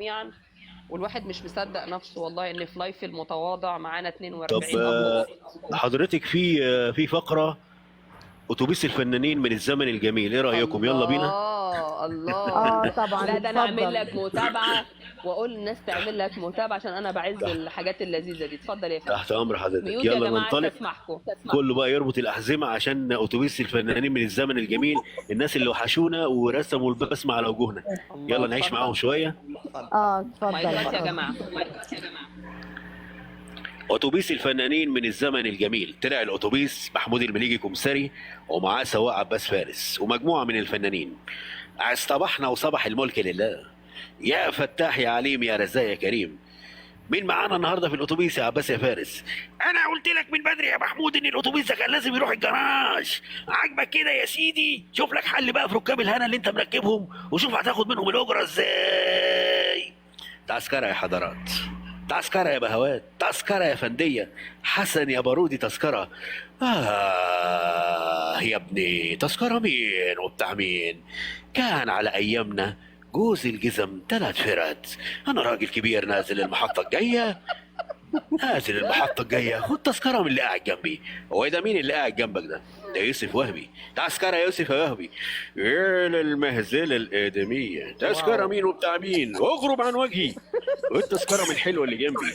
جميعا. والواحد مش مصدق نفسه والله ان في لايف المتواضع معانا طب 42 ابلود. حضرتك في فقرة أتوبيس الفنانين من الزمن الجميل، إيه رأيكم؟ يلا بينا. الله الله. اه طبعا لا ده انا اعمل اتفضل. لك متابعه، واقول للناس تعمل لك متابعه عشان انا بعز تحت الحاجات اللذيذه دي. اتفضل يا فندم. تحت أمر حضرتك، ميوت يا يلا جماعه ننطلق. تسمحكم. كله بقى يربط الأحزمة عشان أتوبيس الفنانين من الزمن الجميل، الناس اللي وحشونا ورسموا البسمة على وجوهنا. الله يلا نعيش معاهم اتفضل. شوية. اتفضل. اتفضل مايكات يا اتفضل. جماعه. أتوبيس الفنانين من الزمن الجميل، طلع الأتوبيس محمود المليجي كمساري ومعاه سواق عباس فارس ومجموعة من الفنانين. اصطبحنا وصبح الملك لله، يا فتاح يا عليم يا رزاق يا كريم. مين معانا النهارده في الاتوبيس يا عباس يا فارس؟ انا قلت لك من بدري يا محمود ان الاتوبيس ده كان لازم يروح الجراج. عاجبك كده يا سيدي؟ شوف لك حل بقى في ركاب الهنا اللي انت مركبهم، وشوف هتاخد منهم الاجره ازاي. تذكره يا حضرات، تذكره يا بهوات، تذكره يا فنديه، حسن يا بارودي تذكره. يا ابني تذكره مين وبتاع مين؟ كان على ايامنا جوز الجزم 3 فرد. انا راجل كبير نازل المحطه الجايه، نازل المحطة الجاية، خد تذكرة من اللي قاعد جنبي. هو ده مين اللي قاعد جنبك ده؟ ده يوسف وهبي. تذكرة يا يوسف يا وهبي. يا للمهزلة الآدمية، تذكرة واو. مين وبتاع مين؟ اغرب عن وجهي. والتذكرة من الحلوة اللي جنبي.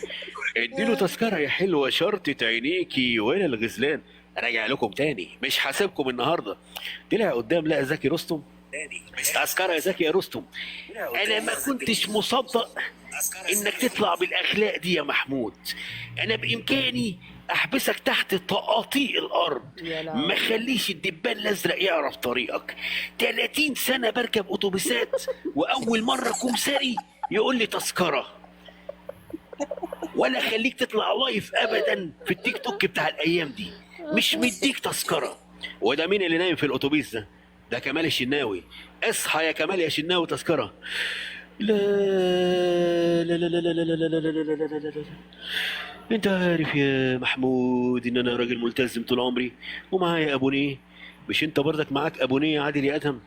اديله تذكرة يا حلوة، شرطة عينيكي ولا الغزلان. راجع لكم تاني، مش حاسبكم النهارده. طلع قدام لقى زكي رستم. تذكرة يا زكي يا رستم. انا ما كنتش مصدق انك تطلع بالاخلاق دي يا محمود. انا بامكاني احبسك تحت تقاطيع الارض، يا ما لهوي. خليش الدبان الازرق يعرف طريقك. 30 سنه بركب اتوبيسات، واول مره كمساري يقول لي تذكره. ولا خليك تطلع لايف ابدا في التيك توك بتاع الايام دي. مش مديك تذكره. وده مين اللي نايم في الاتوبيس ده؟ ده كمال الشناوي. اصحى يا كمال يا شناوي، تذكره. لا لا لا لا لا لا لا لا لا لا لا لا لا لا. انت عارف يا محمود ان انا راجل ملتزم طول عمري ومعايا ابونيه. مش انت برضك معاك ابونيه عادل يا ادهم؟